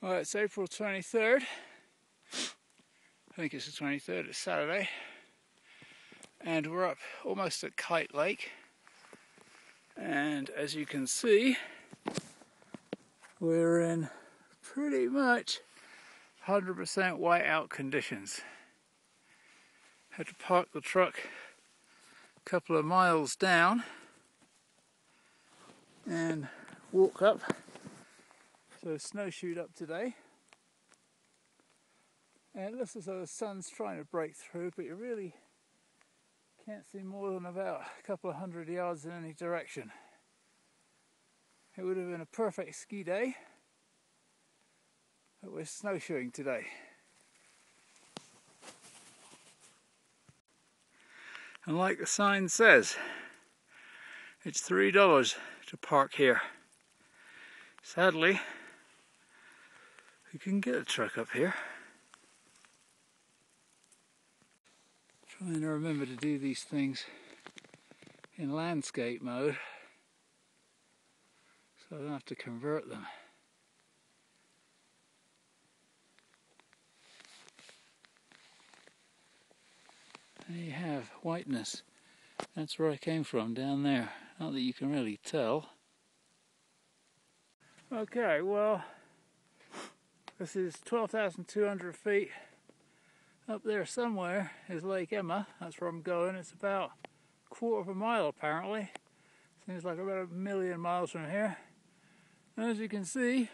Well, it's April 23rd. I think it's the 23rd, it's Saturday. And we're up almost at Kite Lake. And as you can see, we're in pretty much 100% whiteout conditions. Had to park the truck a couple of miles down and walk up. So snowshoed up today. And it looks as though the sun's trying to break through, but you really can't see more than about a couple of 100 yards in any direction. It would have been a perfect ski day, but we're snowshoeing today. And like the sign says, it's $3 to park here. Sadly, we couldn't get a truck up here. Trying to remember to do these things in landscape mode so I don't have to convert them. There you have whiteness. That's where I came from, down there. Not that you can really tell. Okay, well, this is 12,200 feet. Up there somewhere is Lake Emma. That's where I'm going. It's about a quarter of a mile apparently. Seems like about 1,000,000 miles from here. And as you can see,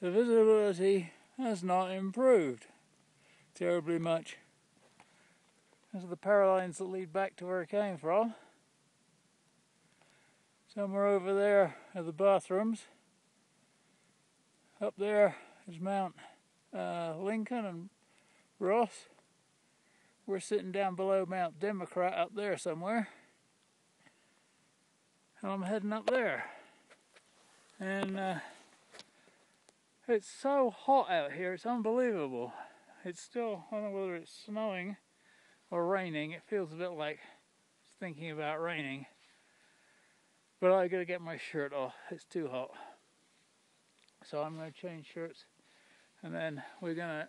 the visibility has not improved terribly much. Those are the power lines that lead back to where it came from. Somewhere over there are the bathrooms. Up there is Mount Lincoln and Ross. We're sitting down below Mount Democrat up there somewhere. And I'm heading up there. And it's so hot out here, it's unbelievable. It's still, I don't know whether it's snowing or raining. It feels a bit like it's thinking about raining. But I gotta get my shirt off, it's too hot. So I'm gonna change shirts and then we're gonna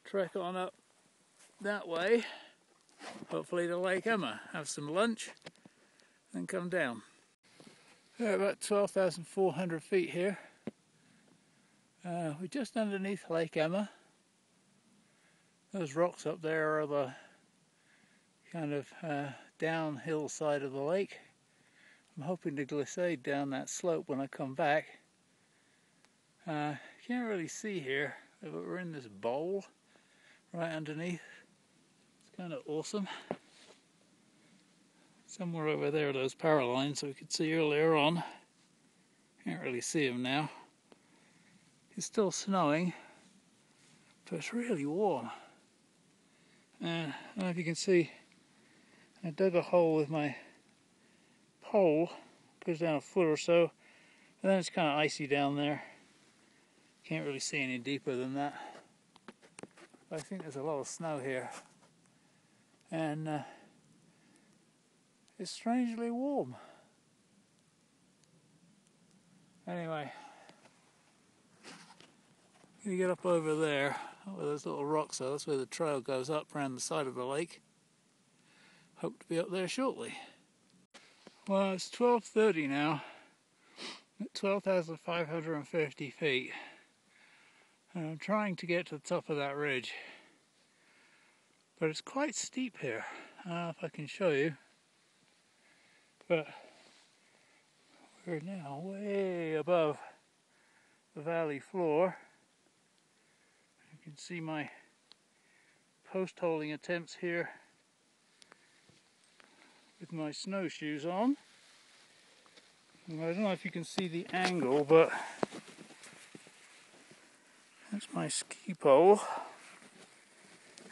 trek on up that way, hopefully to Lake Emma, have some lunch, and come down. We're about 12,400 feet here. We're just underneath Lake Emma. Those rocks up there are the kind of downhill side of the lake. I'm hoping to glissade down that slope when I come back. Can't really see here, but we're in this bowl right underneath. It's kind of awesome. Somewhere over there are those power lines that we could see earlier on. Can't really see them now. It's still snowing, but it's really warm. I don't know if you can see, I dug a hole with my pole, goes down a foot or so, and then it's kind of icy down there. Can't really see any deeper than that. But I think there's a lot of snow here. And it's strangely warm. Anyway, you get up over there, where those little rocks are. That's where the trail goes up around the side of the lake. Hope to be up there shortly. Well, it's 12:30 now, at 12,550 feet. And I'm trying to get to the top of that ridge. But it's quite steep here. I don't know if I can show you. But we're now way above the valley floor. You can see my post holding attempts here with my snowshoes on. And I don't know if you can see the angle, but that's my ski pole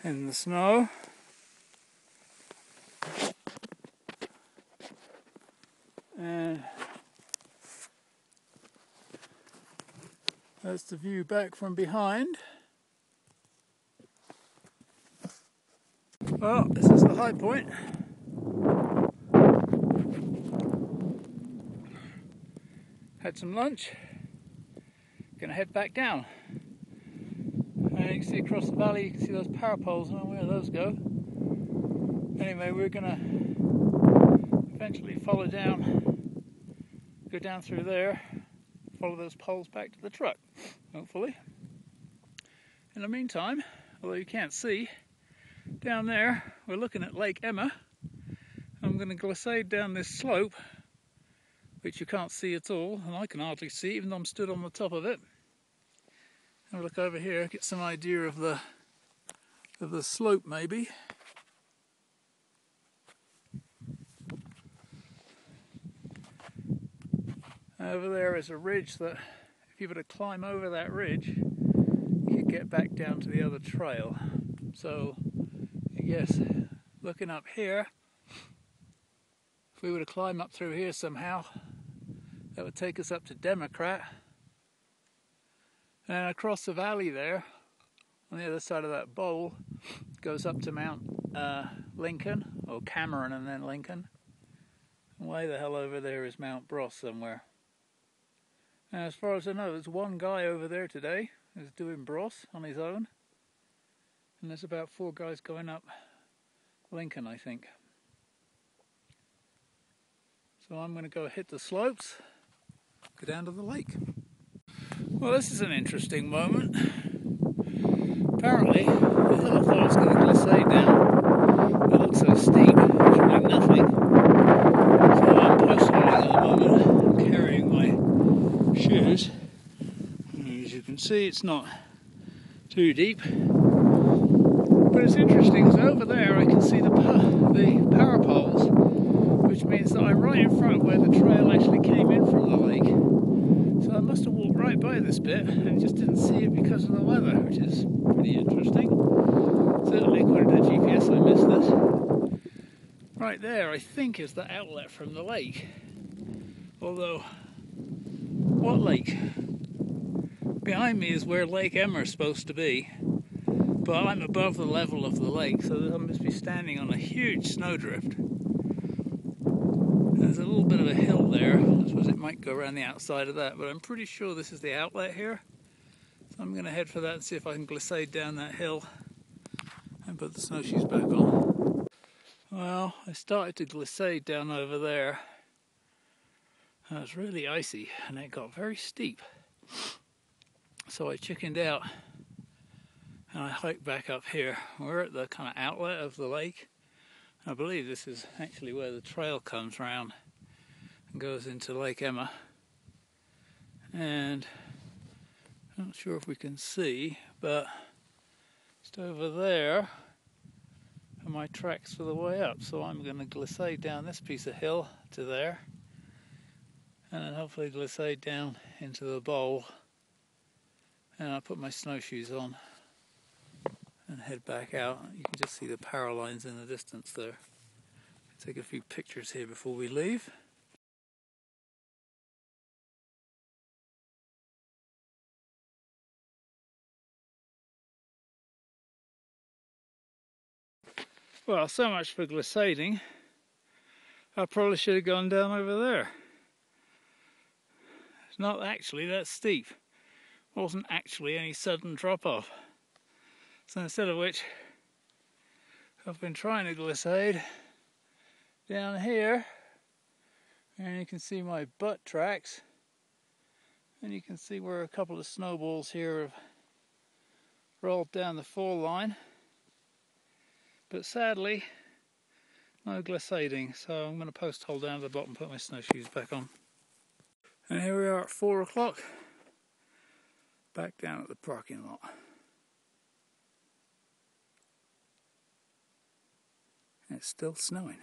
in the snow. And that's the view back from behind. Well, this is the high point. Had some lunch, Gonna head back down. And you can see across the valley, you can see those power poles. I don't know where those go. Anyway, we're gonna eventually follow down, go down through there, follow those poles back to the truck, hopefully. In the meantime, although you can't see, down there we're looking at Lake Emma. I'm going to glissade down this slope, which you can't see at all, and I can hardly see even though I'm stood on the top of it. Have a look over here, get some idea of the slope maybe. Over there is a ridge that, if you were to climb over that ridge, you could get back down to the other trail. So, I guess, looking up here, if we were to climb up through here somehow, that would take us up to Democrat. And across the valley there, on the other side of that bowl, goes up to Mount Lincoln, or Cameron and then Lincoln. And way the hell over there is Mount Bros somewhere. And as far as I know, there's one guy over there today who's doing Bros on his own. And there's about 4 guys going up Lincoln, I think. So I'm going to go hit the slopes, go down to the lake. Well, this is an interesting moment. Apparently, the hill I thought I was going to glissade down, it looks so steep, it's really nothing. So I'm posting at the moment, carrying my shoes. And as you can see, it's not too deep. But it's interesting because over there I can see the power poles, which means that I'm right in front of where the trail actually came in from the lake. So I must have walked right by this bit and just didn't see it because of the weather, which is pretty interesting. Certainly according to the GPS I missed this. Right there I think is the outlet from the lake. Although, what lake? Behind me is where Lake Emma is supposed to be. But I'm above the level of the lake, so I must be standing on a huge snowdrift. There's a little bit of a hill there. I suppose it might go around the outside of that, but I'm pretty sure this is the outlet here. So I'm going to head for that and see if I can glissade down that hill and put the snowshoes back on. Well, I started to glissade down over there. And it was really icy and it got very steep. So I chickened out and I hiked back up here. We're at the kind of outlet of the lake. I believe this is actually where the trail comes round and goes into Lake Emma. And I'm not sure if we can see, but just over there are my tracks for the way up. So I'm going to glissade down this piece of hill to there, and then hopefully glissade down into the bowl. And I'll put my snowshoes on and head back out. You can just see the power lines in the distance there. Take a few pictures here before we leave. Well, so much for glissading. I probably should have gone down over there. It's not actually that steep. Wasn't actually any sudden drop off. So instead of which, I've been trying to glissade down here, and you can see my butt tracks, and you can see where a couple of snowballs here have rolled down the fall line. But sadly, no glissading, so I'm going to post hole down to the bottom and put my snowshoes back on. And here we are at 4 o'clock, back down at the parking lot. It's still snowing.